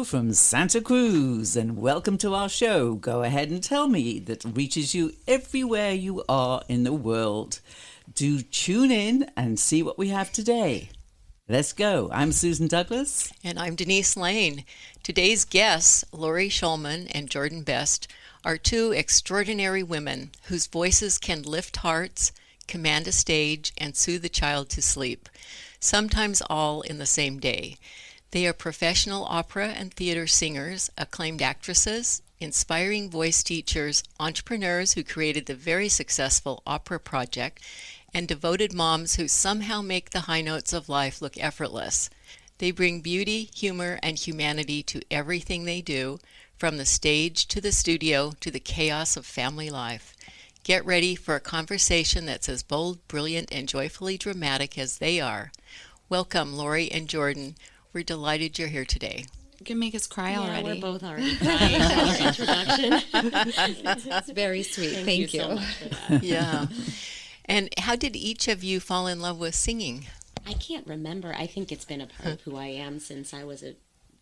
from Santa Cruz, and welcome to our show, Go Ahead and Tell Me, that reaches you everywhere you are in the world. Do tune in and see what we have today. Let's go. I'm Susan Douglas. And I'm Denise Lane. Today's guests, Laurie Schulman and Jordan Best, are two extraordinary women whose voices can lift hearts, command a stage, and soothe a child to sleep, sometimes all in the same day. They are professional opera and theater singers, acclaimed actresses, inspiring voice teachers, entrepreneurs who created the very successful Opera Project, and devoted moms who somehow make the high notes of life look effortless. They bring beauty, humor, and humanity to everything they do, from the stage to the studio to the chaos of family life. Get ready for a conversation that's as bold, brilliant, and joyfully dramatic as they are. Welcome, Laurie and Jordan. We're delighted you're here today. You can make us cry already. We're both already crying at our introduction. It's very sweet. Thank you. So much for that. Yeah. And how did each of you fall in love with singing? I can't remember. I think it's been a part of who I am since I was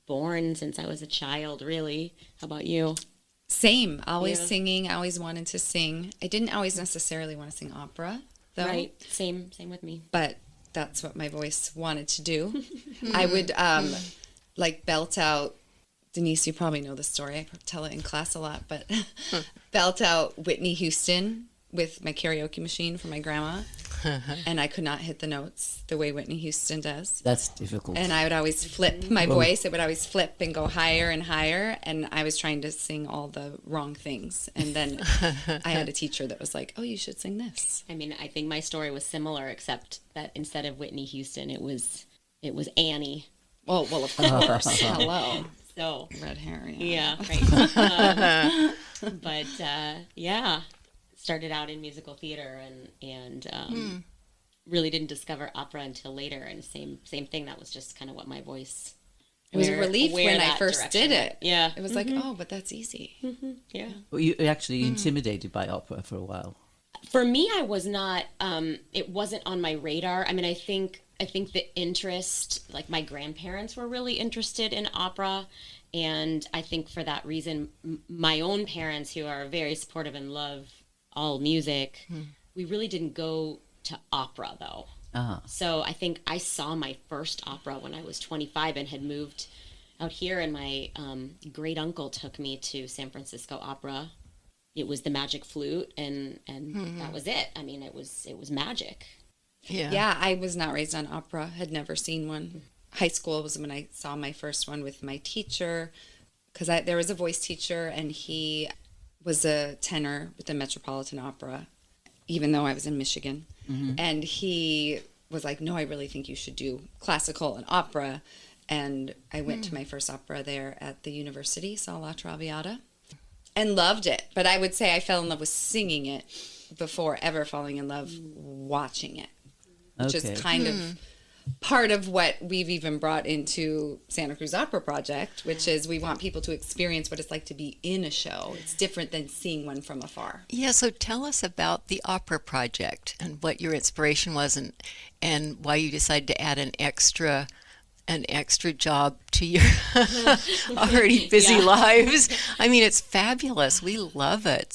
since I was a child, really. How about you? Same. Always singing. I always wanted to sing. I didn't always necessarily want to sing opera, though. Right. Same with me. But that's what my voice wanted to do. I would belt out, Denise, you probably know the story. I tell it in class a lot, but belt out Whitney Houston with my karaoke machine for my grandma. And I could not hit the notes the way Whitney Houston does. That's difficult. And I would always flip my voice. It would always flip and go higher and higher. And I was trying to sing all the wrong things. And then I had a teacher that was like, oh, you should sing this. I mean, I think my story was similar, except that instead of Whitney Houston, it was Annie. Well, of course. Hello. So red hair. Yeah, right. Started out in musical theater and really didn't discover opera until later. And same thing. That was just kind of what my voice. It was a relief when I first did it. Yeah, it was like, oh, but that's easy. Mm-hmm. Yeah. Well, you were actually intimidated by opera for a while. For me, I was not. It wasn't on my radar. I mean, I think the interest, like my grandparents were really interested in opera. And I think for that reason, my own parents, who are very supportive and love all music, we really didn't go to opera, though. Uh-huh. So I think I saw my first opera when I was 25 and had moved out here. And my great uncle took me to San Francisco Opera. It was the Magic Flute, and that was it. I mean, it was magic. Yeah, I was not raised on opera, had never seen one. High school was when I saw my first one with my teacher, because there was a voice teacher, and he was a tenor with the Metropolitan Opera, even though I was in Michigan. Mm-hmm. And he was like, no, I really think you should do classical and opera. And I went to my first opera there at the university, saw La Traviata, and loved it. But I would say I fell in love with singing it before ever falling in love watching it. Which is kind of part of what we've even brought into Santa Cruz Opera Project, which is we want people to experience what it's like to be in a show. It's different than seeing one from afar. Yeah, so tell us about the Opera Project and what your inspiration was and why you decided to add an extra job to your already busy lives. I mean, it's fabulous. We love it.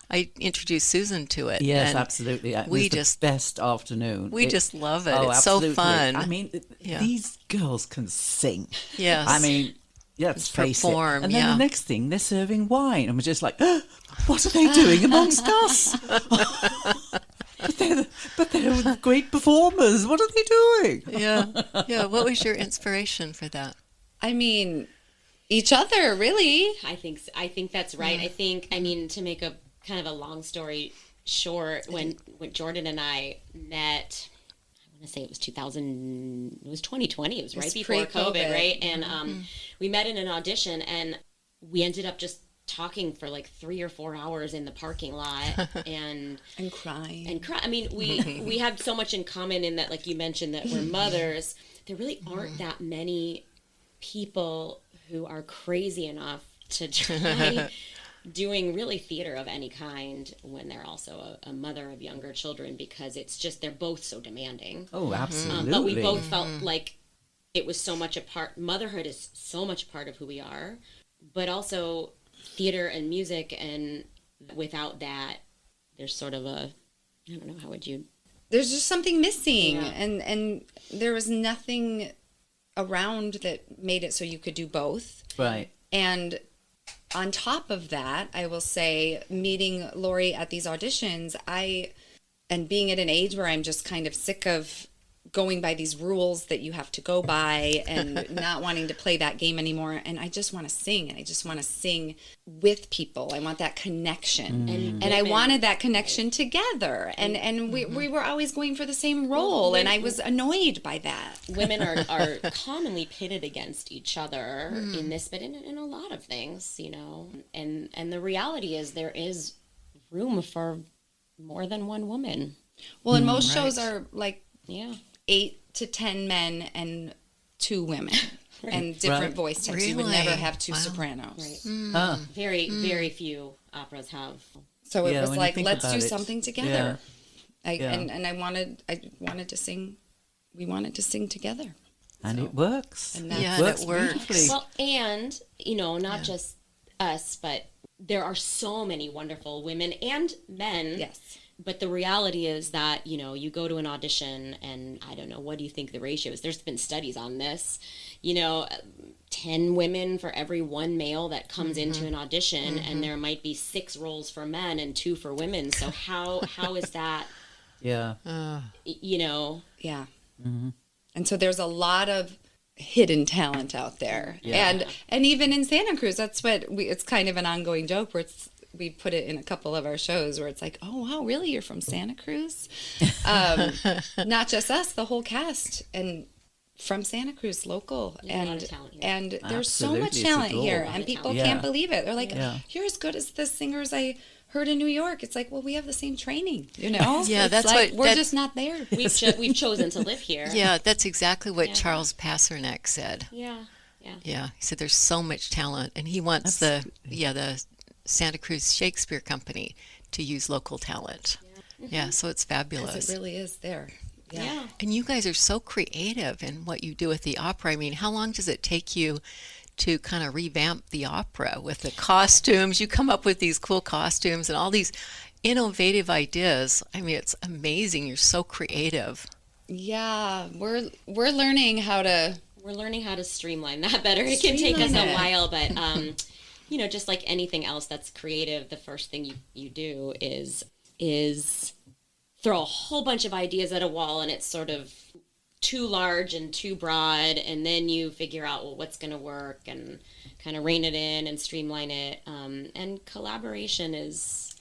I introduced Susan to it. Yes, absolutely. It was the best afternoon. We just love it. Oh, it's absolutely. so fun. I mean, these girls can sing. Yes. I mean, let's face it. And then the next thing, they're serving wine. And we're just like, what are they doing amongst us? But they're great performers. What are they doing? Yeah. What was your inspiration for that? I mean, each other, really. I think that's right. I mean, to make a kind of a long story short, when Jordan and I met, I want to say it was 2020. It was right before COVID, right? And we met in an audition, and we ended up just talking for like 3 or 4 hours in the parking lot and crying. I mean, we have so much in common in that, like you mentioned, that we're mothers. There really aren't that many people who are crazy enough to try doing really theater of any kind when they're also a mother of younger children, because it's just, they're both so demanding. Oh, absolutely. But we both felt like it was so much a part, motherhood is so much a part of who we are, but also theater and music, and without that, there's sort of a, I don't know, how would you? There's just something missing, Yeah. and there was nothing around that made it so you could do both. Right. And on top of that, I will say, meeting Lori at these auditions, and being at an age where I'm just kind of sick of going by these rules that you have to go by and not wanting to play that game anymore. And I just want to sing, and I just want to sing with people. I want that connection. And I wanted that connection together. And we were always going for the same role. And I was annoyed by that. Women are commonly pitted against each other in this, but in a lot of things, you know. And the reality is there is room for more than one woman. Well, and most shows are like Yeah. 8 to 10 men and 2 women. And different voice types. You would Really? never have 2 Wow. sopranos. Ah, Very few operas have. So it Yeah, was when you like, think let's about do it, something together. Yeah. And I wanted to sing. We wanted to sing together. and it works. And It that's- Yeah, and works it works. beautifully. Well, and, you know, not just us, but there are so many wonderful women and men. Yes. But the reality is that, you know, you go to an audition and I don't know, what do you think the ratio is? There's been studies on this, you know, 10 women for every 1 male that comes into an audition, and there might be 6 roles for men and 2 for women. So how is that, Yeah. you know? Yeah. And so there's a lot of hidden talent out there. Yeah. And even in Santa Cruz, that's what it's kind of an ongoing joke where we put it in a couple of our shows where it's like, oh, wow, really? You're from Santa Cruz? Not just us, the whole cast. And from Santa Cruz, local. There's a lot of talent here. And there's so Absolutely, much it's talent here. adorable. And people Yeah. can't believe it. They're like, Yeah. you're as good as the singers I heard in New York. It's like, well, we have the same training, you know? Yeah, It's that's like, what- we're that- just not there. We've chosen to live here. Yeah, that's exactly what Yeah. Charles Passernack said. Yeah. Yeah, he said there's so much talent, and he wants the Santa Cruz Shakespeare Company to use local talent. Yeah, so it's fabulous. Because it really is there. Yeah. And you guys are so creative in what you do at the opera. I mean, how long does it take you to kind of revamp the opera with the costumes? You come up with these cool costumes and all these innovative ideas. I mean, it's amazing. You're so creative. Yeah, we're learning how to. We're learning how to streamline that better. It can take us Streamline a it. while, but you know, just like anything else that's creative, the first thing you do is throw a whole bunch of ideas at a wall, and it's sort of too large and too broad, and then you figure out, well, what's going to work, and kind of rein it in and streamline it. And collaboration is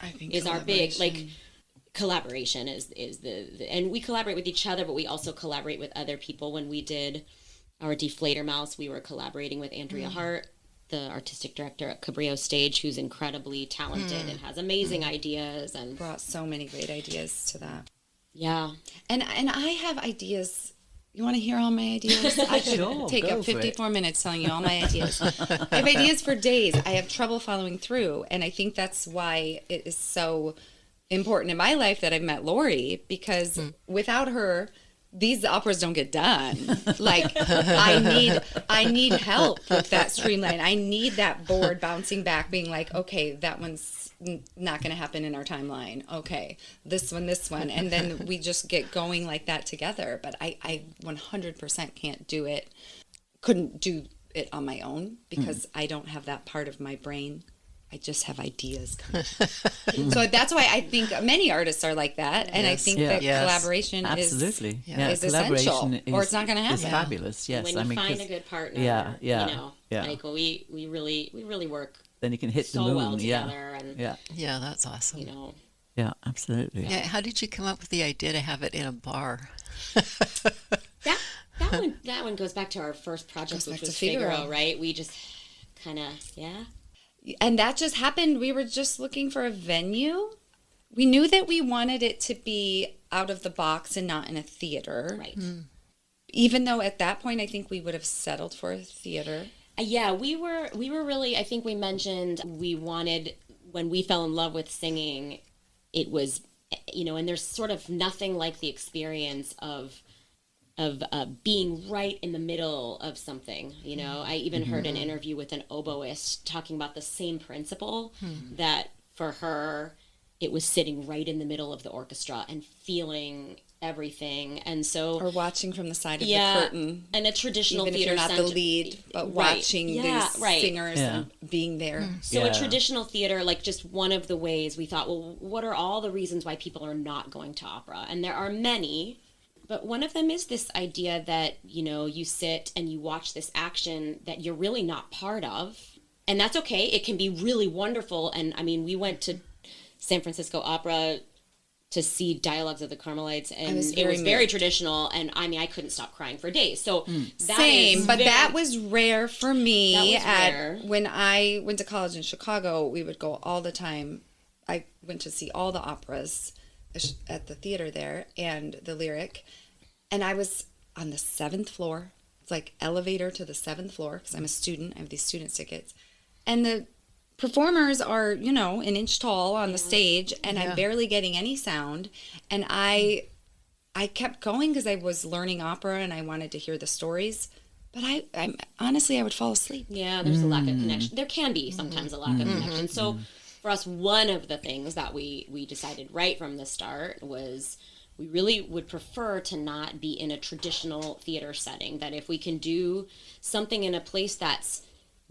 our big, like, collaboration is the and we collaborate with each other, but we also collaborate with other people. When we did our Deflator Mouse, we were collaborating with Andrea Hart, the artistic director at Cabrillo Stage, who's incredibly talented and has amazing ideas, and brought so many great ideas to that. yeah. And I have ideas. You want to hear all my ideas? I could Sure, take go up for it. 54 minutes telling you all my ideas. I have ideas for days. I have trouble following through, and I think that's why it is so important in my life that I've met Lori, because without her, these operas don't get done. Like, I need help with that streamline. I need that board bouncing back, being like, okay, that one's not going to happen in our timeline. Okay, this one. And then we just get going like that together. But I 100% can't do it. Couldn't do it on my own because I don't have that part of my brain. I just have ideas. So that's why I think many artists are like that. And I think that collaboration Absolutely. is essential, or it's not going to happen. It's fabulous. Yes, When you I mean, find 'cause a good partner, yeah, you know, yeah. like we really work then you can hit so the moon. well Yeah, together, and Yeah, that's awesome. you know, yeah, absolutely. Yeah, how did you come up with the idea to have it in a bar? that one goes back to our first project, Goes back which was to Figaro. Figaro, right? We just kind of And that just happened. We were just looking for a venue. We knew that we wanted it to be out of the box and not in a theater. right. Even though at that point, I think we would have settled for a theater. Yeah, we were really, I think we mentioned we wanted, when we fell in love with singing, it was, you know, and there's sort of nothing like the experience of being right in the middle of something. You know, I even heard an interview with an oboist talking about the same principle, that for her, it was sitting right in the middle of the orchestra and feeling everything. And so, or watching from the side of the curtain, and a traditional even if theater you're not the lead, but watching these singers and being there. So a traditional theater, like, just one of the ways we thought, well, what are all the reasons why people are not going to opera? And there are many, but one of them is this idea that, you know, you sit and you watch this action that you're really not part of. And that's okay. It can be really wonderful. And I mean, we went to San Francisco Opera to see Dialogues of the Carmelites, and it was very traditional, and I mean, I couldn't stop crying for days. So that was rare for me. Rare. When I went to college in Chicago, we would go all the time. I went to see all the operas at the theater there, and the Lyric, and I was on the 7th floor. It's like elevator to the 7th floor, because I'm a student. I have these student tickets, and the performers are, you know, an inch tall on the stage, and I'm barely getting any sound. And I kept going because I was learning opera and I wanted to hear the stories. But I honestly, I would fall asleep. Yeah, there's a lack of connection. There can be sometimes a lack of connection. So for us, one of the things that we decided right from the start was we really would prefer to not be in a traditional theater setting. That if we can do something in a place that's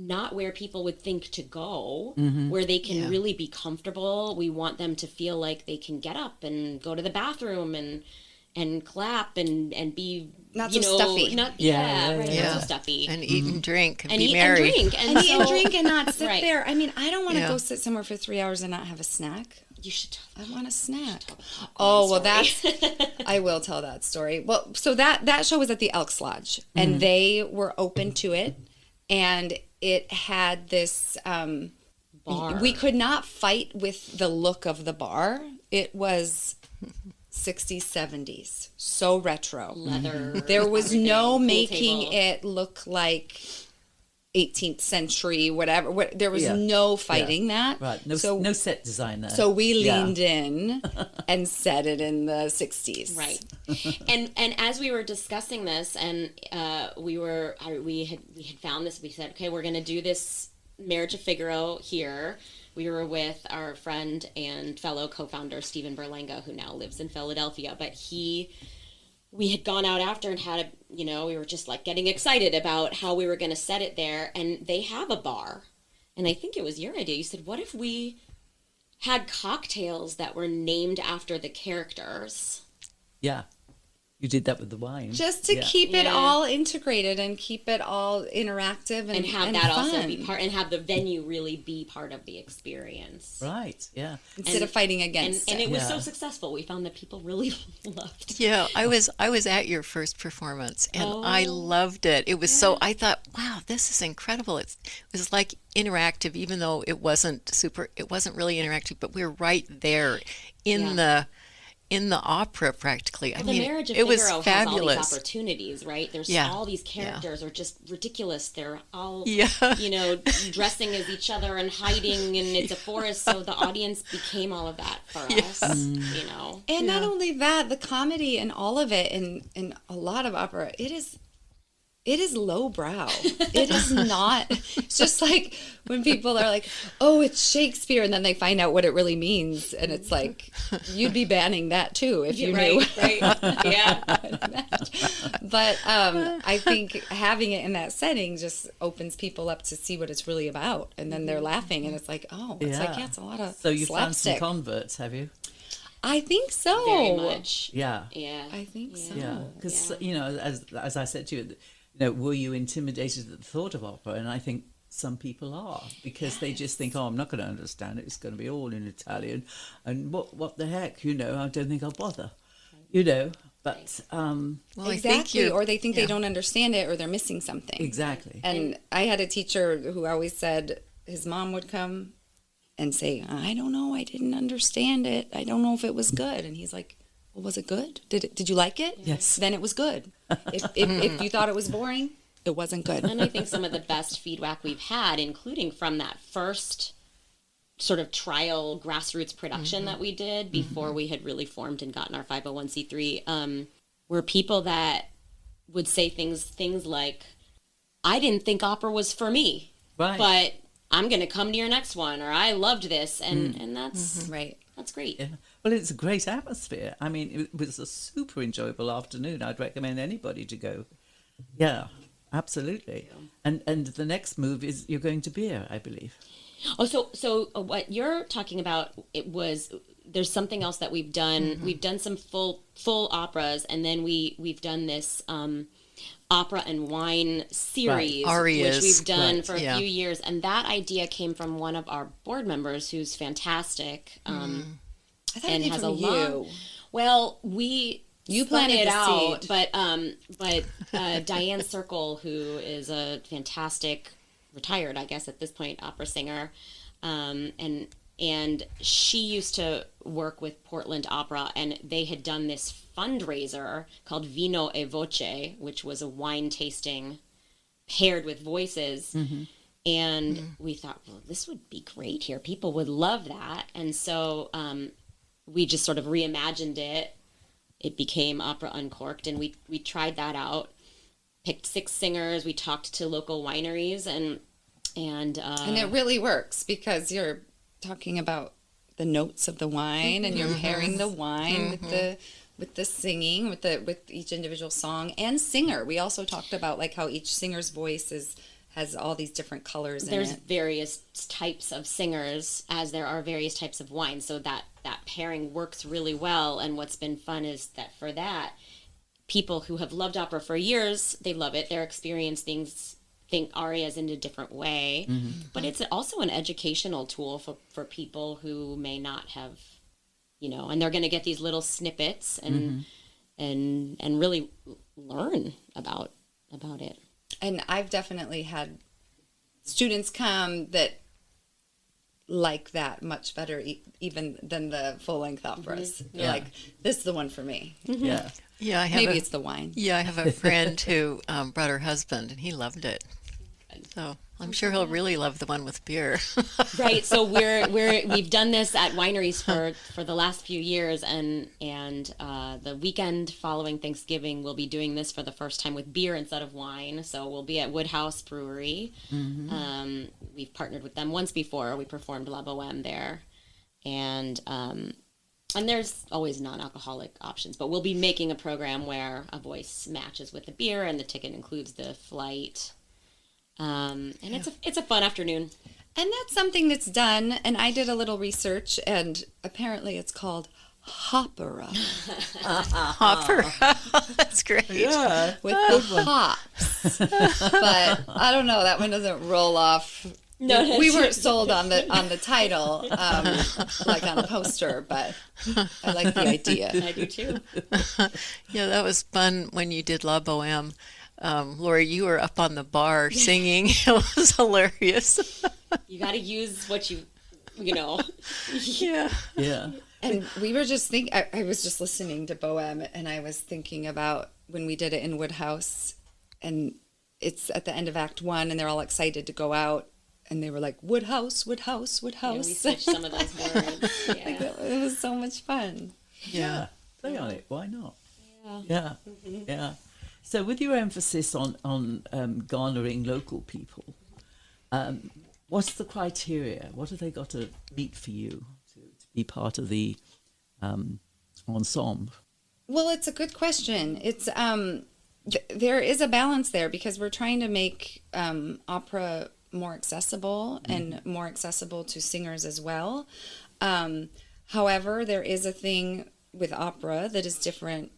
not where people would think to go, where they can really be comfortable. We want them to feel like they can get up and go to the bathroom and clap and be not so stuffy. Not so stuffy. And eat and drink and be eat merry. And eat and drink and not sit Right. there. I mean, I don't want to go sit somewhere for 3 hours and not have a snack. You should. I want a snack. Oh, well, that's. I will tell that story. Well, so that show was at the Elks Lodge, and they were open to it, and it had this bar. We could not fight with the look of the bar. It was 60s, 70s, so retro. Leather. There was no making table. it look like 18th century, whatever. There was no fighting that. Right. No set design there. So we leaned in and set it in the 60s. Right. And as we were discussing this, and we had found this, we said, okay, we're going to do this Marriage of Figaro here. We were with our friend and fellow co-founder Stephen Berlanga, who now lives in Philadelphia, but we had gone out after and had we were just like getting excited about how we were going to set it there, and they have a bar. And I think it was your idea. You said, what if we had cocktails that were named after the characters? Yeah. You did that with the wine. Just to keep it all integrated and keep it all interactive and have that fun. also be part, and have the venue really be part of the experience. Right, yeah. Instead of fighting against it. And it was so successufful. We found that people really loved it. Yeah, I was at your first performance, and I loved it. It was so, I thought, wow, this is incredible. It was like interactive, even though it wasn't really interactive, but we were right there in the opera practically. Well, I mean, the Marriage of it was Figaro fabulous. has all these opportunities, right? There's all these characters are just ridiculous. They're all, dressing as each other and hiding, and it's a forest. So the audience became all of that for us, And not only that, the comedy and all of it, in a lot of opera, it is lowbrow. It is not. It's just like when people are like, "Oh, it's Shakespeare," and then they find out what it really means, and it's like, you'd be banning that too if you knew. Right. Yeah. But I think having it in that setting just opens people up to see what it's really about, and then they're laughing, and it's like, oh, it's a lot of So you found some slapstick. converts, have you? I think so. Very much. Yeah. Yeah. I think so. Yeah, because as I said to you, were you intimidated at the thought of opera? And I think some people are, because they just think, oh, I'm not going to understand it. It's going to be all in Italian, and what the heck, I don't think I'll bother, But Well, exactly, or they think they don't understand it, or they're missing something. exactly. And I had a teacher who always said his mom would come and say, I don't know, I didn't understand it. I don't know if it was good. And he's like, well, was it good? Did you like it? Yes. Then it was good. If you thought it was boring, it wasn't good. And I think some of the best feedback we've had, including from that first sort of trial grassroots production that we did before we had really formed and gotten our 501c3, were people that would say things like, I didn't think opera was for me, Right. but I'm going to come to your next one, or I loved this. And that's Right. That's great. Yeah. Well, it's a great atmosphere. I mean, it was a super enjoyable afternoon. I'd recommend anybody to go. Yeah, absolutely. And the next move is you're going to beer, I believe. Oh, so what you're talking about, there's something else that we've done. Mm-hmm. We've done some full operas, and then we've done this opera and wine series, Arias. which we've done Right. for a few years. And that idea came from one of our board members, who's fantastic, I thought and it came has from a long. Well, you spun planted it it out, out, but Diane Circle, who is a fantastic, retired, I guess at this point, opera singer, and she used to work with Portland Opera, and they had done this fundraiser called Vino e Voce, which was a wine tasting paired with voices. And we thought, well, this would be great here. People would love that. And so we just sort of reimagined it. It became Opera Uncorked, and we tried that out. Picked 6 singers. We talked to local wineries, and it really works because you're talking about the notes of the wine, and you're pairing the wine with the singing, with each individual song and singer. We also talked about like how each singer's voice has all these different colors there's in it. various types of singers, as there are various types of wine, so that pairing works really well. And what's been fun is that for that, people who have loved opera for years, they love it. They're experiencing think arias in a different way, but it's also an educational tool for people who may not have, and they're going to get these little snippets and really learn about it. And I've definitely had students come that like that much better even than the full-length operas. They're Yeah. like, this is the one for me. Yeah. Yeah, Maybe it's the wine. Yeah, I have a friend who brought her husband, and he loved it. So I'm sure he'll really love the one with beer. Right. So we've done this at wineries for the last few years, and the weekend following Thanksgiving, we'll be doing this for the first time with beer instead of wine. So we'll be at Woodhouse Brewery. We've partnered with them once before. We performed La Boheme there, and there's always non-alcoholic options, but we'll be making a program where a voice matches with the beer, and the ticket includes the flight. And it's a fun afternoon. And that's something that's done, and I did a little research, and apparently it's called hopera. Hopper. That's great. Yeah. With the hops. But I don't know, that one doesn't roll off. No, we weren't sold on the title, like on a poster, but I like the idea. I do too. Yeah, that was fun when you did La Boheme. Lori, you were up on the bar singing. It was hilarious. You got to use what you know. Yeah. Yeah. And we were just thinking, I was just listening to Boheme, and I was thinking about when we did it in Woodhouse, and it's at the end of Act 1, and they're all excited to go out, and they were like, Woodhouse, Woodhouse, Yeah, Woodhouse. we switched some of those words. Yeah. It was so much fun. Yeah. Play on it. Why not? Yeah. Yeah. So with your emphasis on garnering local people, what's the criteria? What have they got to meet for you to be part of the ensemble? Well, it's a good question. It's there is a balance there because we're trying to make opera more accessible and more accessible to singers as well. However, there is a thing with opera that is different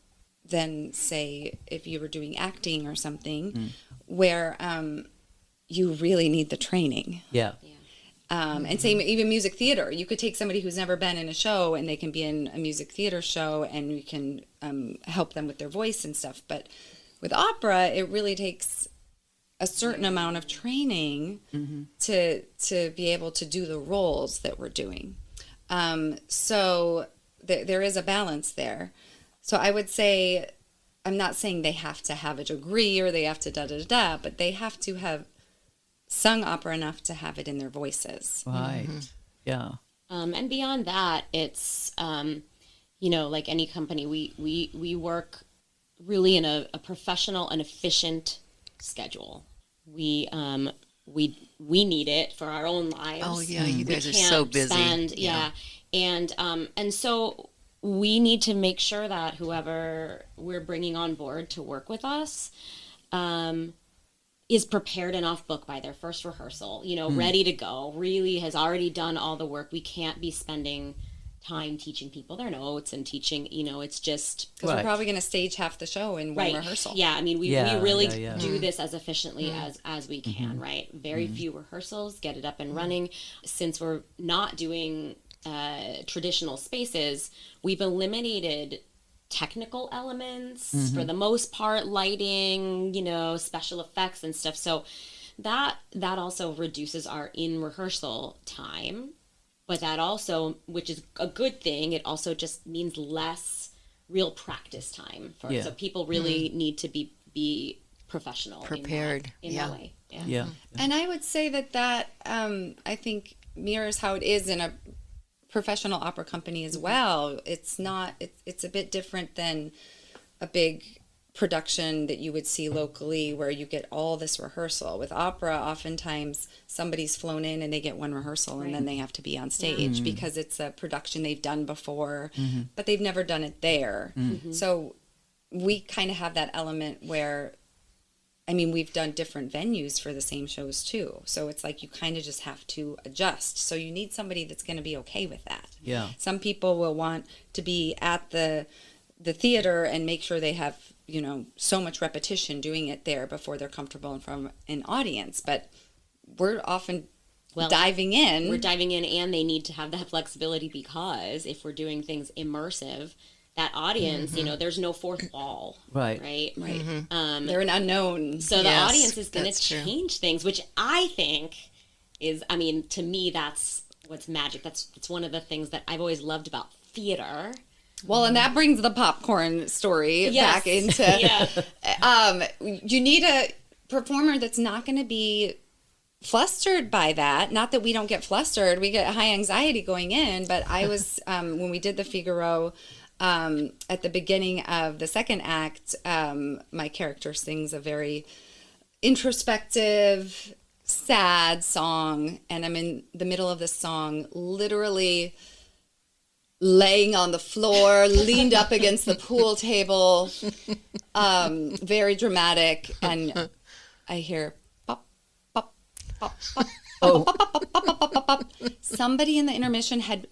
than, say, if you were doing acting or something, where you really need the training. Yeah. And same, even music theater. You could take somebody who's never been in a show, and they can be in a music theater show, and we can help them with their voice and stuff. But with opera, it really takes a certain amount of training to be able to do the roles that we're doing. So there is a balance there. So I would say, I'm not saying they have to have a degree or they have to da-da-da-da, but they have to have sung opera enough to have it in their voices. Right. Yeah. And beyond that, it's like any company, we work really in a professional and efficient schedule. We need it for our own lives. Oh yeah, you guys are Can't so busy. And so we need to make sure that whoever we're bringing on board to work with us is prepared and off book by their first rehearsal, ready to go, really has already done all the work. We can't be spending time teaching people their notes and teaching, it's just... Because we're probably going to stage half the show in one rehearsal. Yeah, I mean, we really do this as efficiently as we can, right? Very few rehearsals, get it up and running. Since we're not doing traditional spaces, we've eliminated technical elements for the most part, lighting, special effects and stuff. So that also reduces our in rehearsal time, but that also, which is a good thing, it also just means less real practice time so people really need to be professional, prepared in that way. Yeah. And I would say that I think mirrors how it is in a professional opera company as well. It's not, it's a bit different than a big production that you would see locally where you get all this rehearsal. With opera, oftentimes somebody's flown in and they get one rehearsal and then they have to be on stage because it's a production they've done before, but they've never done it there. So we kind of have that element where, I mean, we've done different venues for the same shows too. So it's like you kind of just have to adjust. So you need somebody that's going to be okay with that. Yeah. Some people will want to be at the theater and make sure they have, so much repetition doing it there before they're comfortable in front of an audience. But we're often diving in. We're diving in, and they need to have that flexibility because if we're doing things immersive, that audience, there's no fourth wall. Right. They're an unknown. So the audience is going to change things, which I think is, to me, that's what's magic. It's one of the things that I've always loved about theater. Well, and that brings the popcorn story back into... you need a performer that's not going to be flustered by that. Not that we don't get flustered. We get high anxiety going in. But I was, when we did the Figaro... at the beginning of the second act, my character sings a very introspective, sad song, and I'm in the middle of this song, literally laying on the floor, leaned up against the pool table, very dramatic, and I hear pop, pop, pop, pop, pop, pop, pop, pop, pop, pop, pop. Somebody in the intermission had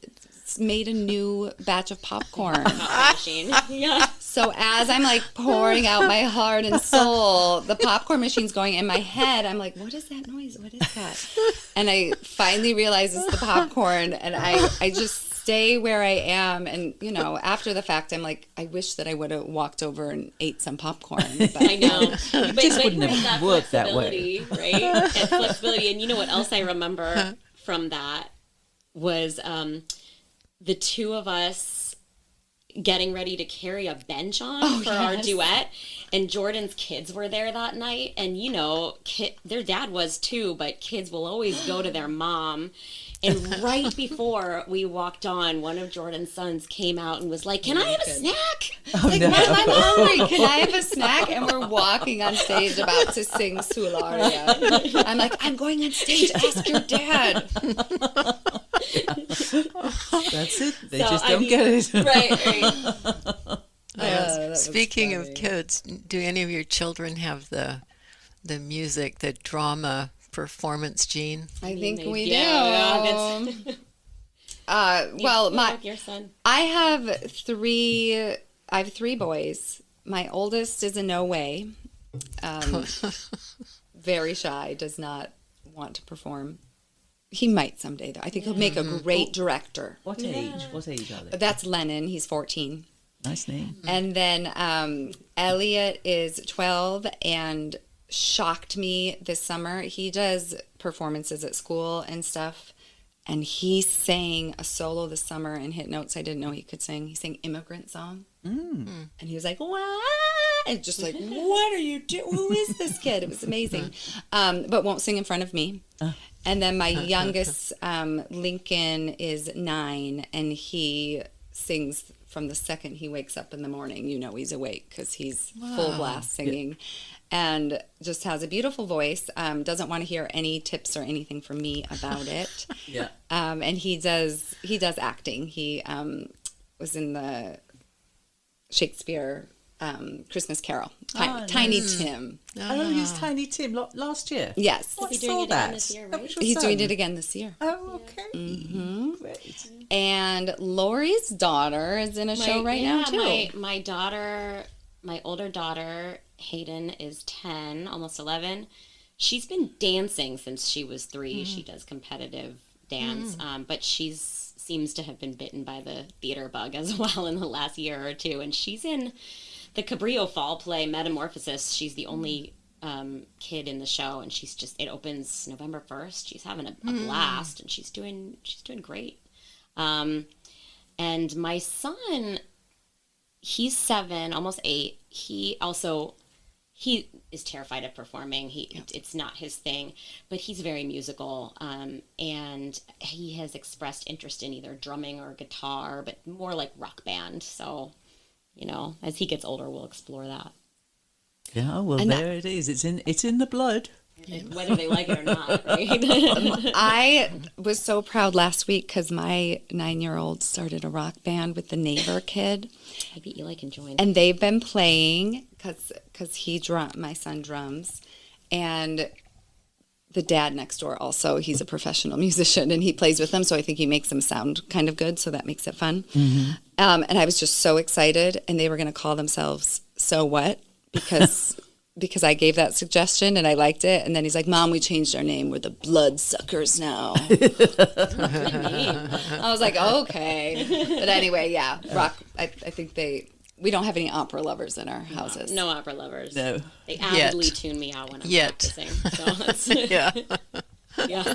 made a new batch of popcorn. Machine. Yeah. So as I'm like pouring out my heart and soul, the popcorn machine's going in my head. I'm like, what is that noise? What is that? And I finally realize it's the popcorn, and I just stay where I am. And, after the fact, I'm like, I wish that I would have walked over and ate some popcorn. But I know. It just wouldn't have worked that way. Right? And flexibility. And you know what else I remember from that was... the two of us getting ready to carry a bench on for our duet, and Jordan's kids were there that night, and their dad was too, but kids will always go to their mom. And right before we walked on, one of Jordan's sons came out and was like, "Can I have a snack?" Mom, I'm hungry. Can I have a snack? And we're walking on stage about to sing Sul aria. I'm like, I'm going on stage. Ask your dad. That's it. They just don't get it. Right. Speaking of kids, do any of your children have the music, the drama performance gene? I think we do. Yeah, your son. I have three boys. My oldest is a no way. Very shy, does not want to perform. He might someday, though. I think he'll make a great director. What age? What age are they? That's Lennon. He's 14. Nice name. And then Elliot is 12 and shocked me this summer. He does performances at school and stuff. And he sang a solo this summer and hit notes I didn't know he could sing. He sang Immigrant Song. And he was like, what? And just like, what are you doing? Who is this kid? It was amazing. But won't sing in front of me. And then my youngest, Lincoln, is 9, and he sings from the second he wakes up in the morning. You know he's awake because he's full blast singing. And just has a beautiful voice. Doesn't want to hear any tips or anything from me about it. And he does acting. He was in the Shakespeare Christmas Carol. Tiny Tim. Oh, he's Tiny Tim last year. Yes. Oh, I He's saw doing it that. again this year, That right? was your He's son. doing it again this year. Oh, okay. Mm-hmm. Great. And Lori's daughter is in a show right now too. My daughter, my older daughter, Hayden, is 10, almost 11. She's been dancing since she was 3. She does competitive dance, but seems to have been bitten by the theater bug as well in the last year or two. And she's in the Cabrillo Fall play Metamorphosis. She's the only kid in the show, and it opens November 1st. She's having a blast, and she's doing great. And my son, he's 7, almost 8. He is terrified of performing. It's not his thing, but he's very musical. And he has expressed interest in either drumming or guitar, but more like rock band. So, as he gets older, we'll explore that. Yeah, well, And there it is. It's in the blood. Whether they like it or not, right? I was so proud last week because my 9-year-old started a rock band with the neighbor kid. Maybe Eli can join. And they've been playing because my son drums, and the dad next door also, he's a professional musician, and he plays with them, so I think he makes them sound kind of good, so that makes it fun. And I was just so excited, and they were going to call themselves So What, because I gave that suggestion and I liked it. And then he's like, Mom, we changed our name. We're the Bloodsuckers now. I was like, okay. But anyway, yeah, rock. I think we don't have any opera lovers in our houses. No opera lovers. No. They avidly tune me out when I'm practicing. So that's, Yeah. yeah.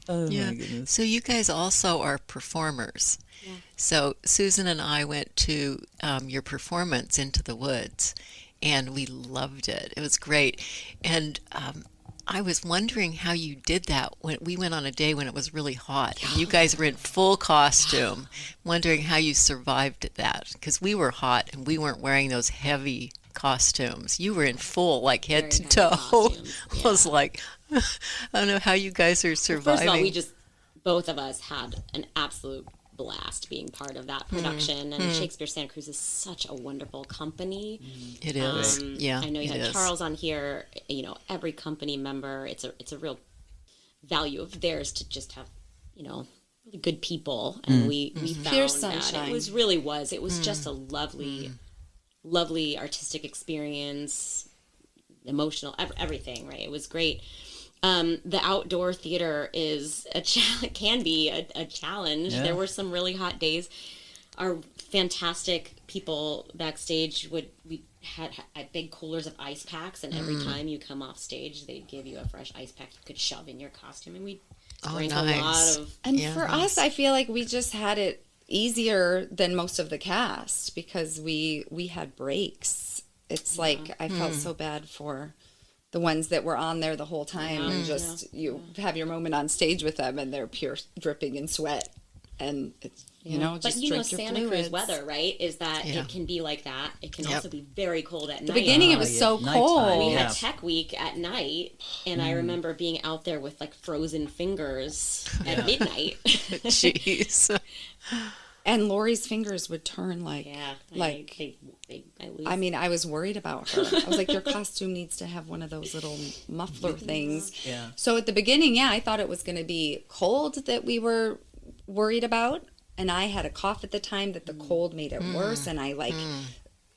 Oh, Yeah. my goodness. So you guys also are performers. Yeah. So Susan and I went to your performance, Into the Woods, and we loved it. It was great. And I was wondering how you did that when we went on a day when it was really hot. And you guys were in full costume, wondering how you survived that. Because we were hot and we weren't wearing those heavy costumes. You were in full, like head to Very toe. heavy costumes, I was like, I don't know how you guys are surviving. First of all, both of us had an absolute blast being part of that production. And Shakespeare Santa Cruz is such a wonderful company. It is. Yeah. I know you it had is. Charles on here. Every company member, it's a real value of theirs to just have, really good people. And we found Pure that sunshine. it was just a lovely artistic experience, emotional, everything, right? It was great. The outdoor theater can be a challenge. Yeah. There were some really hot days. Our fantastic people backstage we had big coolers of ice packs, and every time you come off stage, they'd give you a fresh ice pack you could shove in your costume, and we drank a lot of. And for us, I feel like we just had it easier than most of the cast because we had breaks. It's like I felt so bad for the ones that were on there the whole time, and just you have your moment on stage with them, and they're pure dripping in sweat, and it's just but drink your Santa Cruz fluids. weather, right? Is that it can be like that. It can also be very cold at night. The beginning it was so Nighttime, cold. We yeah. had Tech Week at night, and I remember being out there with like frozen fingers at midnight. Jeez. And Lori's fingers would turn like I lose. I was worried about her. I was like, your costume needs to have one of those little muffler things. Yeah. So at the beginning, I thought it was going to be cold that we were worried about. And I had a cough at the time that the cold made it worse. And I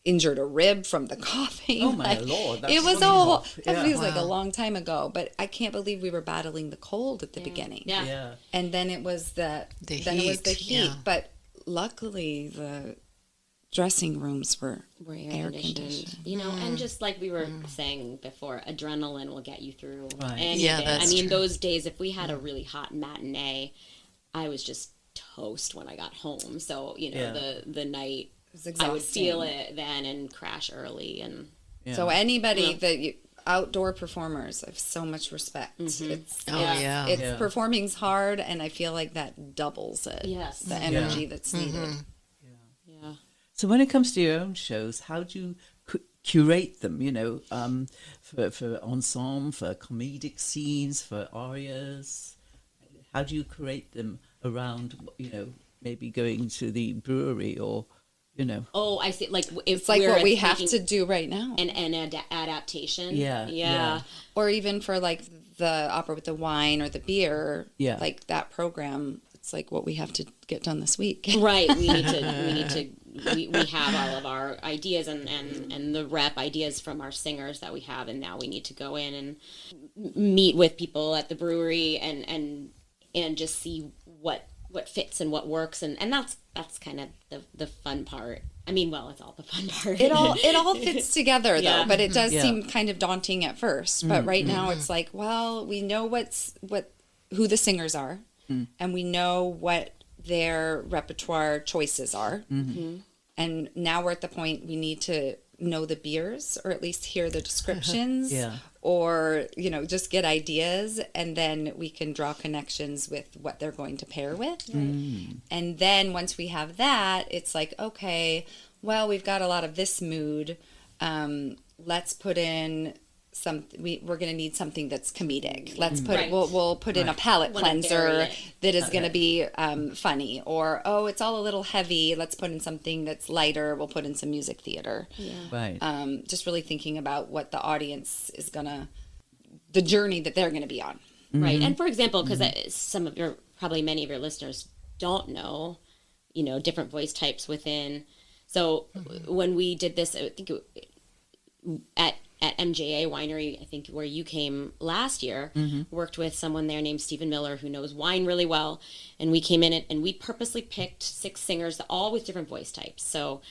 injured a rib from the coughing. Oh, my Lord. That's It was wonderful. that Yeah. feels like a long time ago. But I can't believe we were battling the cold at the beginning. Yeah. Yeah. And then it was the heat. Yeah. But luckily the dressing rooms were air conditioned. And just like we were saying before, adrenaline will get you through Right. anything. Yeah, that's true. those days, if we had a really hot matinee, I was just toast when I got home. So, the night, It was I would exhausting. feel it then and crash early. And Yeah. So anybody outdoor performers, I have so much respect. It's performing's hard, and I feel like that doubles it. Yes. The energy that's needed. So when it comes to your own shows, how do you curate them? For ensemble, for comedic scenes, for arias. How do you curate them around? Maybe going to the brewery or. Oh, I see. Like if It's like we're what we have making to do right now. an adaptation. Yeah. Or even for like the opera with the wine or the beer, Yeah. like that program, it's like what we have to get done this week. Right. We have all of our ideas and the rep ideas from our singers that we have, and now we need to go in and meet with people at the brewery and just see what fits and what works, and that's kind of the fun part. I mean, well, it's all the fun part. It all fits together though, Yeah. but it does Yeah. seem kind of daunting at first. But right now it's like, well, we know who the singers are, and we know what their repertoire choices are. And now we're at the point we need to know the beers, or at least hear the descriptions, Yeah. or just get ideas, and then we can draw connections with what they're going to pair with. And then once we have that, it's like, okay, well, we've got a lot of this mood, let's put in we're going to need something that's comedic. Let's put Right. we'll put in a palate Wanna vary cleanser it. that is going to be funny, or it's all a little heavy, let's put in something that's lighter, we'll put in some music theater. Right. Just really thinking about what the audience is the journey that they're going to be on. Right. And for example, because many of your listeners don't know, different voice types within. So when we did this, I think at MJA Winery, I think where you came last year, worked with someone there named Stephen Miller who knows wine really well. And we came in and we purposely picked 6 singers, all with different voice types. So,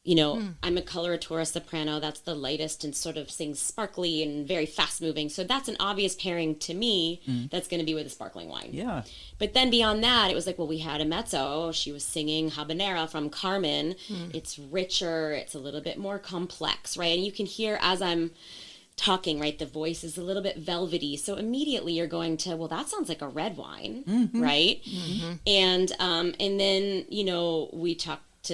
I'm a coloratura soprano. That's the lightest and sort of sings sparkly and very fast moving. So that's an obvious pairing to me that's going to be with a sparkling wine. Yeah. But then beyond that, it was like, well, we had a mezzo. She was singing Habanera from Carmen. It's richer. It's a little bit more complex, right? And you can hear as I'm talking, right, the voice is a little bit velvety. So immediately you're going to, well, that sounds like a red wine, right? And then, we talked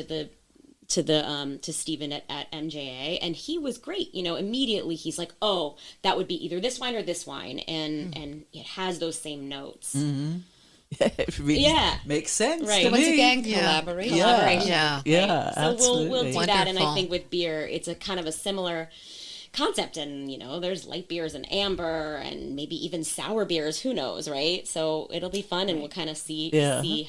to Stephen at MJA, and he was great. Immediately he's like, oh, that would be either this wine or this wine, and it has those same notes. It really makes sense. Right. To So once me. again, collaboration. Yeah. Yeah, So absolutely. we'll do that, and I Wonderful. think with beer, it's a kind of a similar concept, and there's light beers and amber and maybe even sour beers, who knows, right? So it'll be fun, and we'll kind of see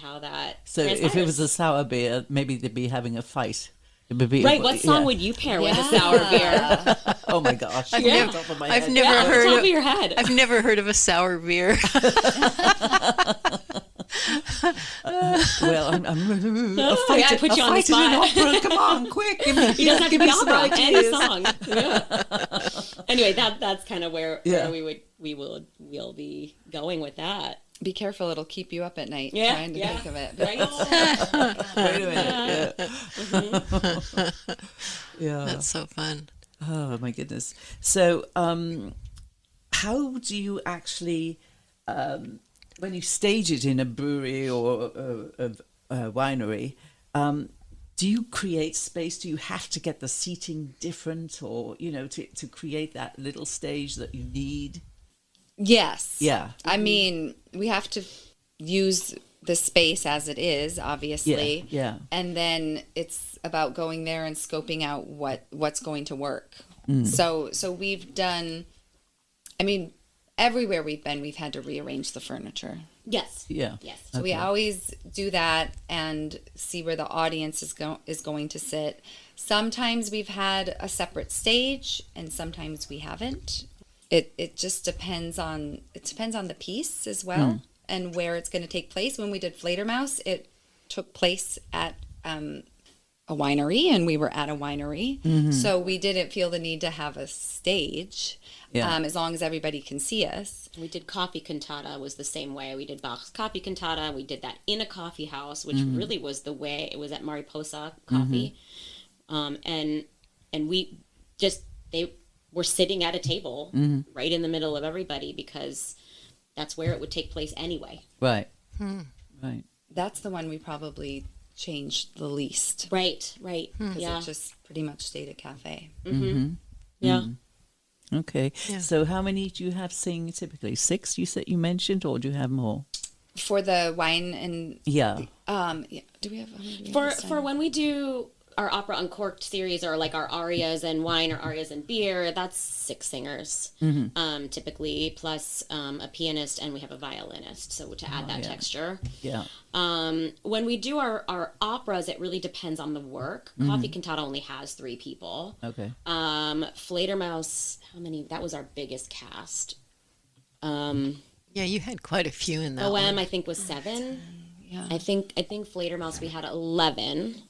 how that So if it transpires. was a sour beer, maybe they'd be having a fight. It would be Right, what song would you pair with a sour beer? Oh my gosh! I've Off never- the top of my I've head. never Off the heard top of of your head. I've never heard of a sour beer. Well, I'm a fight. Yeah, I put you on the fight in an spot. opera. Come on, quick! Give me, It doesn't have to give be me some opera, any ideas. song. Yeah. Anyway, that's kind of where we'll be going with that. Be careful, it'll keep you up at night Yeah, trying to yeah. think of it. Right? Wait a minute. Yeah. That's so fun. Oh my goodness. So, how do you actually, when you stage it in a brewery or a winery, do you create space? Do you have to get the seating different, or to create that little stage that you need? Yes. Yeah. I mean, we have to use the space as it is, obviously. Yeah. And then it's about going there and scoping out what's going to work. So we've done, I mean, everywhere we've been, we've had to rearrange the furniture. Yes. Yeah. Yes. So we always do that and see where the audience is going to sit. Sometimes we've had a separate stage, and sometimes we haven't. It just depends on the piece as well and where it's going to take place. When we did Fledermaus, it took place at a winery, and we were at a winery, so we didn't feel the need to have a stage. As long as everybody can see us. We did Coffee Cantata was the same way. We did Bach's Coffee Cantata. We did that in a coffee house, which really was the way. It was at Mariposa Coffee. And we they were sitting at a table right in the middle of everybody, because that's where it would take place anyway. Right. Right. That's the one we probably changed the least. Right. Because Yeah. it just pretty much stayed a cafe. Yeah. Okay. Yeah. So how many do you have sing typically? 6 you said you mentioned, or do you have more? For the wine and Yeah. do we have how many do we have For this time? when we do our opera uncorked series, or like our arias and wine or arias and beer, that's 6 singers typically, plus a pianist, and we have a violinist, so to add that texture. Yeah. When we do our operas, it really depends on the work. Coffee Cantata only has 3 people. Okay. Fledermaus, how many? That was our biggest cast. Yeah, you had quite a few in that OM, one. I think, was 7. Yeah. I think Fledermaus we had 11.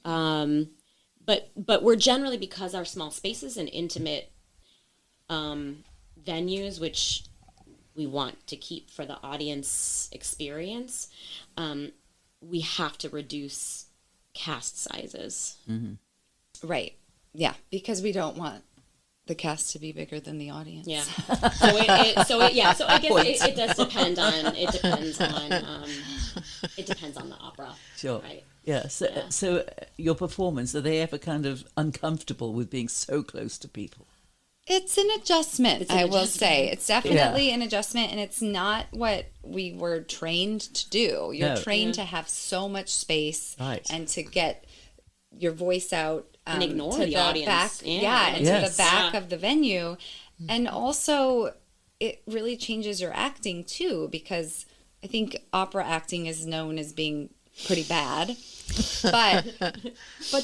But we're generally, because our small spaces and intimate venues, which we want to keep for the audience experience, we have to reduce cast sizes. Right. Yeah, because we don't want the cast to be bigger than the audience. Yeah. So I guess it does depend on it depends on the opera. Sure. Right. Yeah. So your performance, are they ever kind of uncomfortable with being so close to people? It's an adjustment, It's an I will adjustment. say. It's definitely an adjustment, and it's not what we were trained to do. You're No. trained to have so much space Right. and to get your voice out And ignore to the audience. back, Yeah. and to Yes. the back Yeah. of the venue. And also, it really changes your acting too, because I think opera acting is known as being pretty bad, but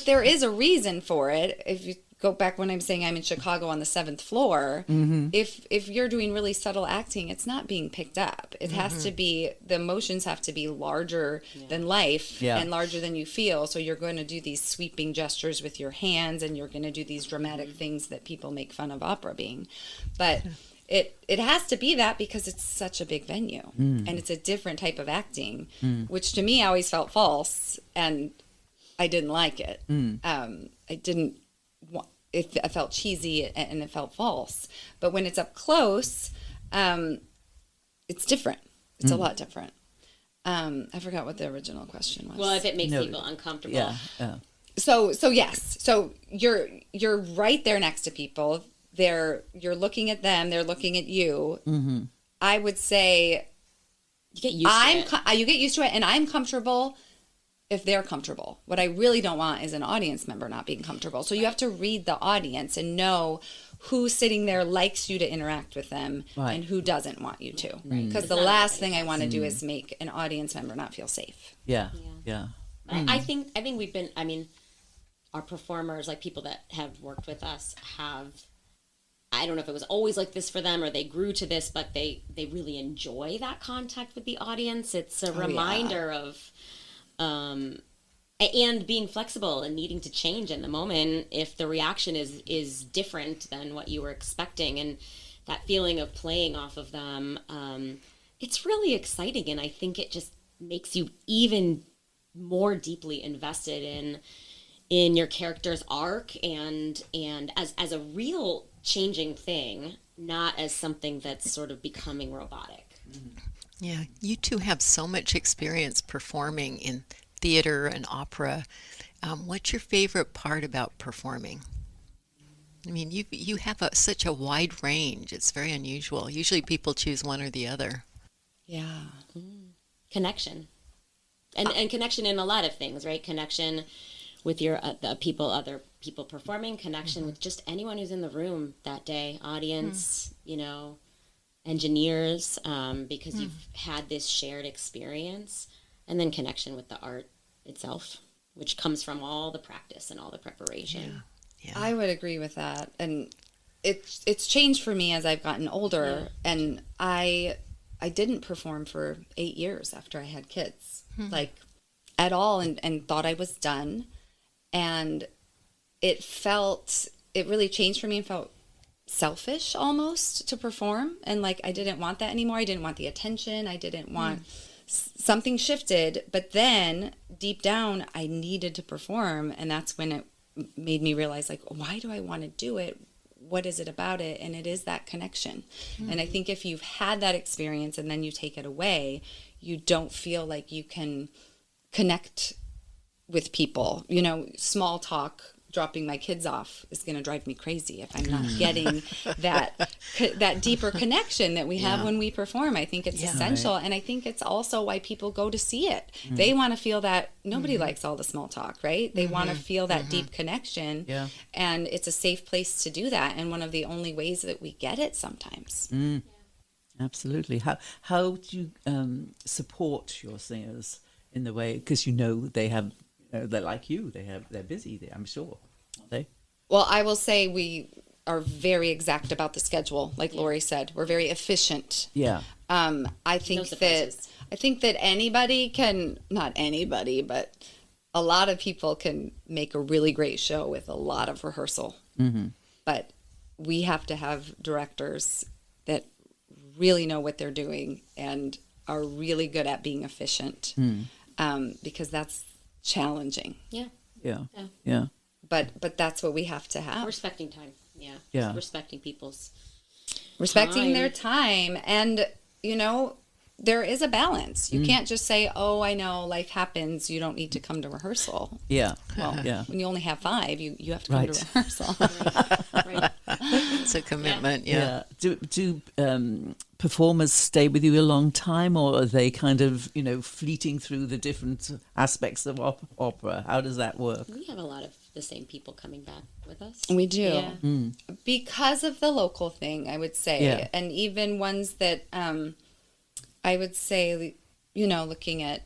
there is a reason for it. If you go back when I'm saying I'm in Chicago on the 7th floor, if you're doing really subtle acting, it's not being picked up. It has to be, the emotions have to be larger than life and larger than you feel. So you're going to do these sweeping gestures with your hands, and you're going to do these dramatic things that people make fun of opera being. But it has to be that, because it's such a big venue and it's a different type of acting, which to me always felt false, and I didn't like it. I didn't want, I felt cheesy and it felt false. But when it's up close, it's different. It's a lot different. I forgot what the original question was. Well, if it makes No. people uncomfortable. Yeah. So yes. So you're right there next to people. You're looking at them. They're looking at you. I would say You get used to it. you get used to it, and I'm comfortable if they're comfortable. What I really don't want is an audience member not being comfortable. So you have to read the audience and know who's sitting there likes you to interact with them and who doesn't want you to. Because the last thing I want to do is make an audience member not feel safe. Yeah. I think we've been, our performers, like people that have worked with us, I don't know if it was always like this for them or they grew to this, but they really enjoy that contact with the audience. It's a reminder of, and being flexible and needing to change in the moment if the reaction is different than what you were expecting, and that feeling of playing off of them. It's really exciting, and I think it just makes you even more deeply invested in your character's arc and as a real changing thing, not as something that's sort of becoming robotic. Yeah, you two have so much experience performing in theater and opera. What's your favorite part about performing? I mean, you have such a wide range. It's very unusual. Usually people choose one or the other. Yeah. Connection. And connection in a lot of things, right? Connection with your other people performing, connection with just anyone who's in the room that day, audience, engineers, because you've had this shared experience, and then connection with the art itself, which comes from all the practice and all the preparation. Yeah. I would agree with that. And it's changed for me as I've gotten older, and I didn't perform for 8 years after I had kids, like at all, and thought I was done. And it really changed for me and felt selfish almost to perform. And like, I didn't want that anymore. I didn't want the attention. I didn't want something shifted. But then deep down, I needed to perform. And that's when it made me realize, like, why do I want to do it? What is it about it? And it is that connection. And I think if you've had that experience and then you take it away, you don't feel like you can connect with people. You know, small talk, dropping my kids off is going to drive me crazy if I'm not getting that deeper connection that we have when we perform. I think it's essential. And I think it's also why people go to see it. They want to feel that nobody likes all the small talk, right? They want to feel that deep connection. Yeah. And it's a safe place to do that. And one of the only ways that we get it sometimes. Absolutely. How do you support your singers in the way, because they have, they're like you, they're busy, I'm sure, aren't they? Well, I will say we are very exact about the schedule. Like Lori said, we're very efficient. Yeah. I think that anybody can, not anybody, but a lot of people can make a really great show with a lot of rehearsal. But we have to have directors that really know what they're doing and are really good at being efficient, because that's challenging. Yeah. But that's what we have to have. Respecting time. Yeah. Yeah. Respecting people's Respecting time. their time. And, there is a balance. You can't just say, oh, I know life happens, you don't need to come to rehearsal. Yeah. Well, Yeah. when you only have 5, you have to come to rehearsal. Right. It's a commitment. Yeah. Do performers stay with you a long time, or are they kind of, fleeting through the different aspects of opera? How does that work? We have a lot of the same people coming back with us. We do. Yeah. Because of the local thing, I would say. Yeah. And even ones that I would say, looking at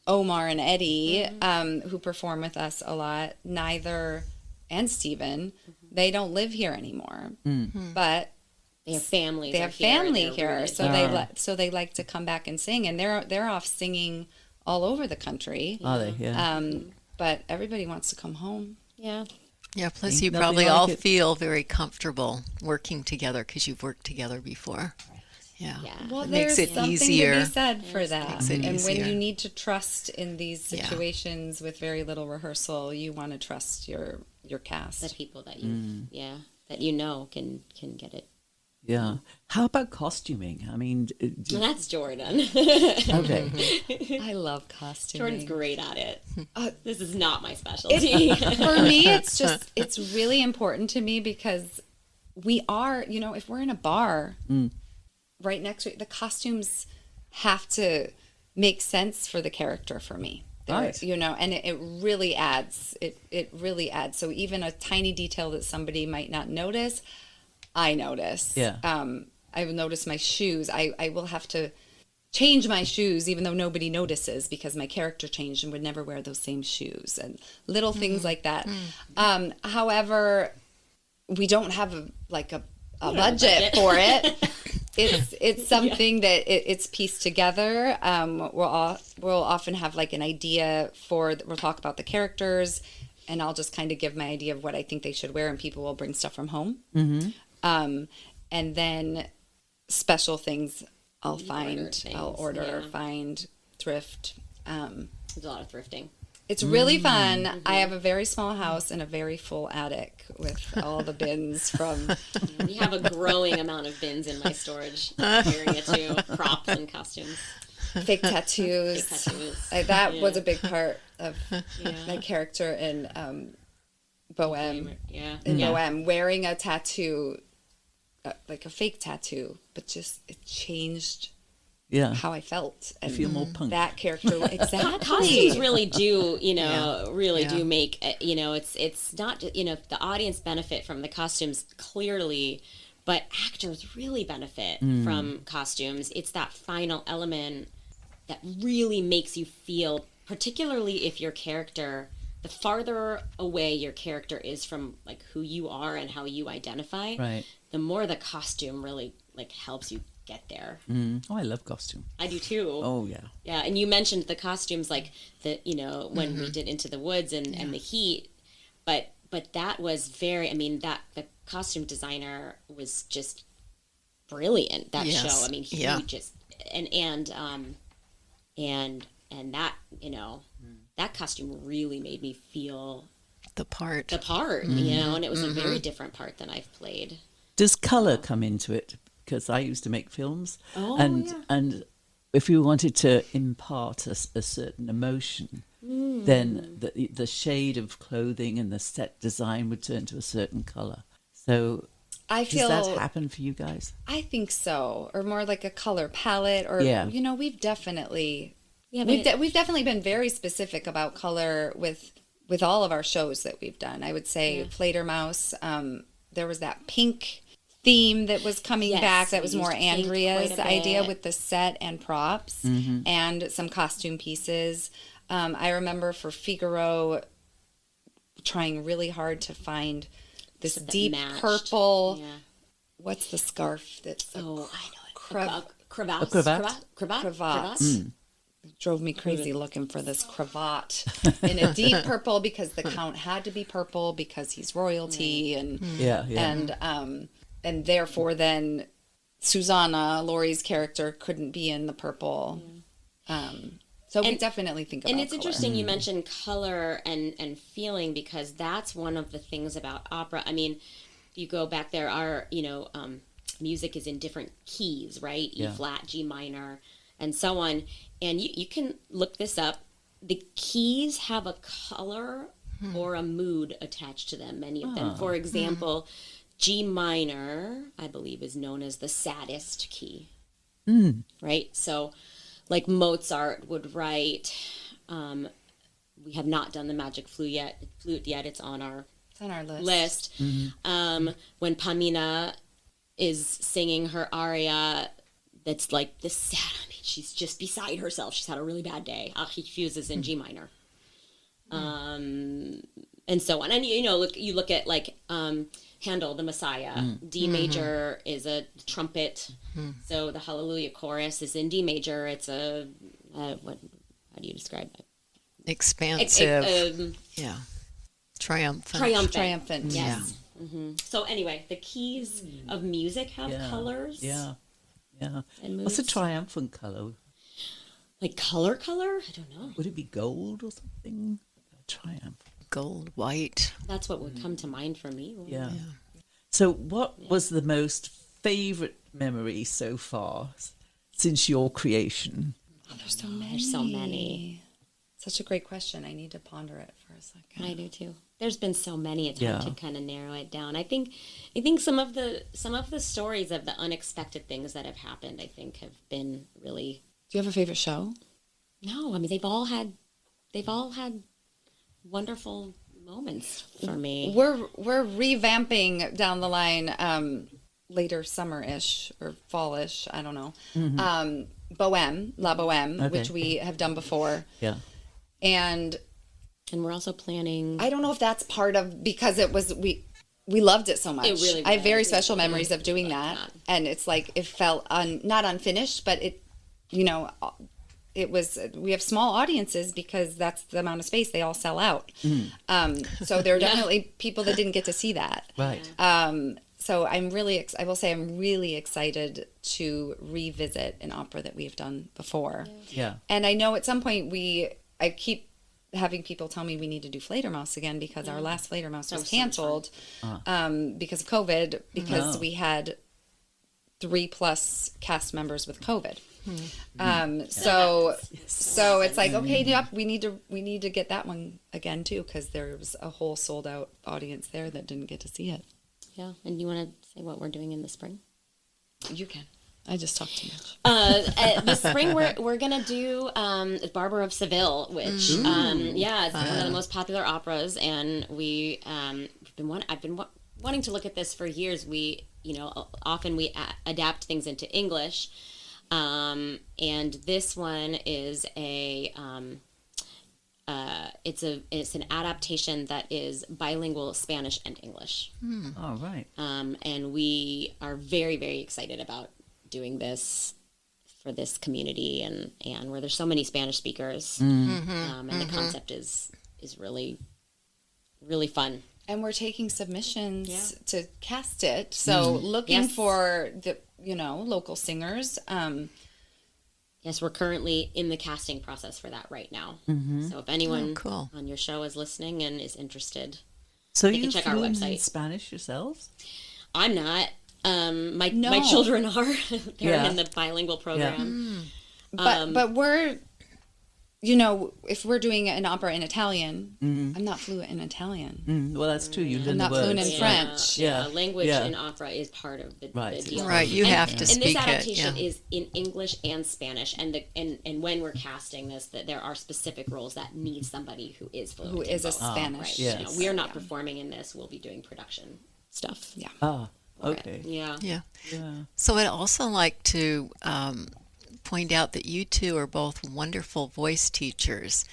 Omar and Eddie, who perform with us a lot, and Steven, they don't live here anymore. But they have families. They have family here, really so they like to come back and sing, and they're off singing all over the country. Are they? Yeah. But everybody wants to come home. Yeah. Yeah, plus Ain't you nothing probably like all it. feel very comfortable working together because you've worked together before. Yeah. Well, It there's makes it something easier. to be said for that. Makes it And when easier. you need to trust in these situations with very little rehearsal, you want to trust your cast. The people that you, that can get it. Yeah. How about costuming? I mean, And that's Jordan. okay. I love costuming. Jordan's great at it. This is not my specialty. For me, it's really important to me because we are, if we're in a bar right next to it, the costumes have to make sense for the character for me. Right. And it really adds. It really adds. So even a tiny detail that somebody might not notice, I notice. Yeah. I will notice my shoes. I will have to change my shoes even though nobody notices because my character changed and would never wear those same shoes and little things like that. However, we don't have a budget for it. It's something that it's pieced together. We'll often have an idea we'll talk about the characters, and I'll just kind of give my idea of what I think they should wear, and people will bring stuff from home. And then special things I'll order, find, thrift. There's a lot of thrifting. It's really fun. I have a very small house and a very full attic with all the bins from... We have a growing amount of bins in my storage area too. Props and costumes. Fake tattoos. That was a big part of my character in Bohème. Bohème, wearing a tattoo, like a fake tattoo, but just it changed how I felt. And feel more punk. That character, exactly. Costumes really do, do make, it's not, the audience benefit from the costumes clearly, but actors really benefit from costumes. It's that final element that really makes you feel, particularly if your character, the farther away your character is from who you are and how you identify, Right. the more the costume really helps you get there. Oh, I love costume. I do too. Oh, yeah. Yeah, and you mentioned the costumes when we did Into the Woods and the heat, but that was very, the costume designer was just brilliant, that show. I mean, he just, and that, that costume really made me feel The part. and it was a very different part than I've played. Does color come into it? Because I used to make films, and if you wanted to impart a certain emotion, then the shade of clothing and the set design would turn to a certain color. So I feel does that happen for you guys? I think so, or more like a color palette, or we've definitely we've definitely been very specific about color with all of our shows that we've done. I would say Fledermaus, there was that pink theme that was coming back. That was more Andrea's idea with the set and props and some costume pieces. I remember for Figaro trying really hard to find this deep purple. Yeah. What's the scarf that's I know it. Cravat. It drove me crazy looking for this cravat in a deep purple because the Count had to be purple because he's royalty and therefore then Susanna, Laurie's character, couldn't be in the purple. So we definitely think about And it's color. interesting you mentioned color and feeling, because that's one of the things about opera. I mean, you go back, there are, music is in different keys, right? E flat, G minor, and so on. And you can look this up. The keys have a color or a mood attached to them, many of them. For example, G minor, I believe, is known as the saddest key, right? So like Mozart would write, we have not done the magic flute yet. It's on our list. When Pamina is singing her aria, that's like the sad, I mean, she's just beside herself. She's had a really bad day. Achilles is in G minor. And so on. And, you look at like Handel, the Messiah. D major is a trumpet. So the Hallelujah chorus is in D major. It's how do you describe it? Expansive. Triumphant. Yes. So anyway, the keys of music have colors. Yeah. And What's a moods. triumphant color? Like color? I don't know. Would it be gold or something? Triumph. Gold, white. That's what would come to mind for me. Yeah. So what was the most favorite memory so far since your creation? There's so many. There's so many. Such a great question. I need to ponder it for a second. I do too. There's been so many. It's hard to kind of narrow it down. I think some of the stories of the unexpected things that have happened, I think, have been really. Do you have a favorite show? No, I mean they've all had wonderful moments for me. We're revamping down the line, later summer-ish or fall-ish, I don't know. Bohème, La Bohème, which we have done before. Yeah. And we're also planning. I don't know if that's part of, because it was, we loved it so much. It really I have very was. special memories of doing that. And it's like, it felt not unfinished, but it, it was, we have small audiences because that's the amount of space, they all sell out. So there are definitely people that didn't get to see that. Right. So I will say I'm really excited to revisit an opera that we've done before. Yeah. And I know at some point I keep having people tell me we need to do Fledermaus again because our last Fledermaus was canceled because of COVID, because we had 3+ cast members with COVID. So it's like, okay, yep, we need to get that one again too, because there was a whole sold out audience there that didn't get to see it. Yeah, and you want to say what we're doing in the spring? You can. I just talk too much. This spring we're gonna do Barber of Seville, which it's one of the most popular operas, and I've been wanting to look at this for years. We often we adapt things into English, and this one is it's an adaptation that is bilingual Spanish and English. All right. And we are very, very excited about doing this for this community and where there's so many Spanish speakers. And the concept is really, really fun. And we're taking submissions to cast it. So looking for the, local singers. Yes, we're currently in the casting process for that right now. So if anyone on your show is listening and is interested, so they can check our website. In Spanish yourselves? I'm not. My children are. They're in the bilingual program. But we're, you know, if we're doing an opera in Italian, I'm not fluent in Italian. Well, that's true. You learn I'm the not words. fluent in French. Yeah. Language Yeah. in opera is part of the Right. deal. Right, you have to and speak this it, adaptation yeah. is in English and Spanish, and when we're casting this, that there are specific roles that need somebody who is fluent. Who in is a both. Spanish. Right. Yes. You know, we are not performing in this. We'll be doing production stuff. Yeah. Ah, okay. Yeah. Yeah. Yeah. So I'd also like to point out that you two are both wonderful voice teachers.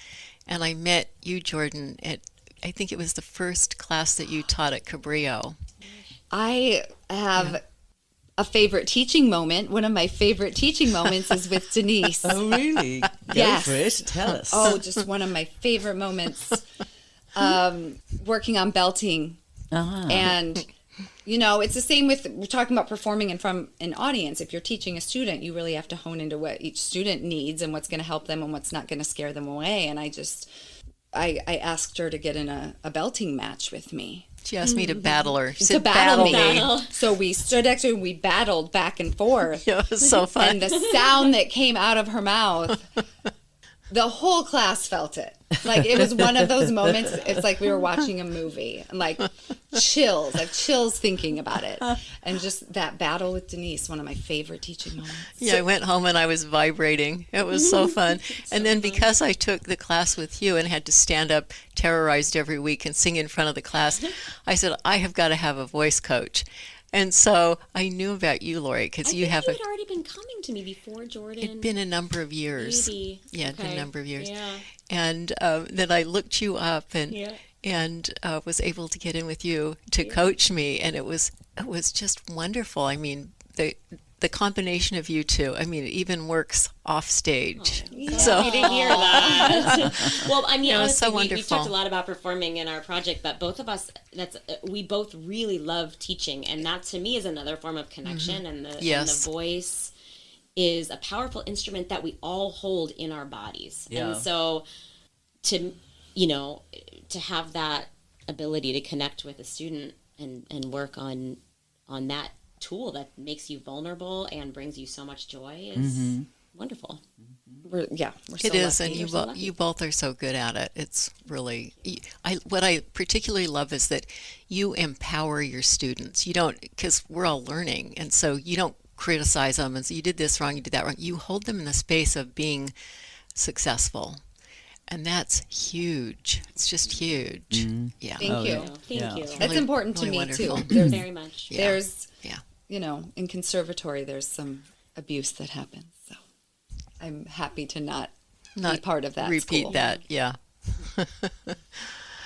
And I met you, Jordan, at, I think it was the first class that you taught at Cabrillo. I have a favorite teaching moment. One of my favorite teaching moments is with Denise. Oh, really? Go Yes. for it. Tell us. Oh, just one of my favorite moments. Working on belting. Ah. And, you know, it's the same with, we're talking about performing in front of an audience. If you're teaching a student, you really have to hone into what each student needs and what's going to help them and what's not going to scare them away. And I asked her to get in a belting match with me. She asked me to battle her. She To said, battle me. Battle. So we stood next to her and we battled back and forth. Yeah, it was so fun. And the sound that came out of her mouth, the whole class felt it. Like, it was one of those moments, it's like we were watching a movie. And like, chills. I have chills thinking about it. And just that battle with Denise, one of my favorite teaching moments. Yeah, I went home and I was vibrating. It was so fun. And then because I took the class with you and had to stand up terrorized every week and sing in front of the class, I said, I have got to have a voice coach. And so I knew about you, Lori, because you have had already been coming to me before, Jordan. It'd been a number of years. Maybe. Yeah, it'd been a number of years. Yeah. And then I looked you up and was able to get in with you to coach me, and it was just wonderful. I mean, the combination of you two, I mean, it even works off stage. So happy to hear that. Well, I mean, It was honestly, so we wonderful. talked a lot about performing in our project, but both of us, we both really love teaching, and that to me is another form of connection. And Yes. the voice is a powerful instrument that we all hold in our bodies. Yeah. And so to have that ability to connect with a student and work on that tool that makes you vulnerable and brings you so much joy is wonderful. We're so It is, lucky. and We're so lucky. you both are so good at it. It's really, what I particularly love is that you empower your students. You don't, because we're all learning, and so you don't criticize them and say, you did this wrong, you did that wrong. You hold them in the space of being successful, and that's huge. It's just huge. Yeah. Thank you. Thank you. That's really- important to really me, wonderful. too. There's, Very much. Yeah. there's Yeah. you know, in conservatory, there's some abuse that happens. So I'm happy to not be part of that. Repeat school. that. Yeah.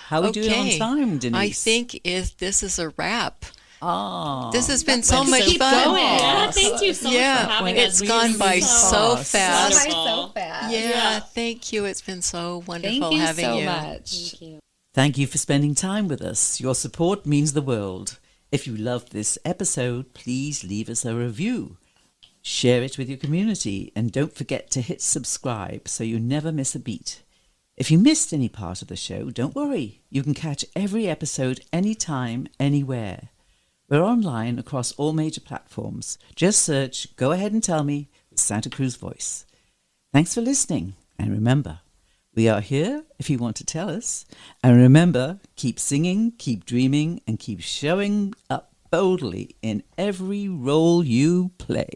How are we doing on time, Denise? I think this is a wrap. Oh, This has been so much Keep fun. going. Yeah, thank you so much for having us. It's gone by so fast. Why so fast? Yeah, thank you. It's been so wonderful Thank you having so you. much. Thank you. Thank you for spending time with us. Your support means the world. If you loved this episode, please leave us a review. Share it with your community, and don't forget to hit subscribe so you never miss a beat. If you missed any part of the show, don't worry. You can catch every episode anytime, anywhere. We're online across all major platforms. Just search Go Ahead and Tell Me with Santa Cruz Voice. Thanks for listening, and remember, we are here if you want to tell us. And remember, keep singing, keep dreaming, and keep showing up boldly in every role you play.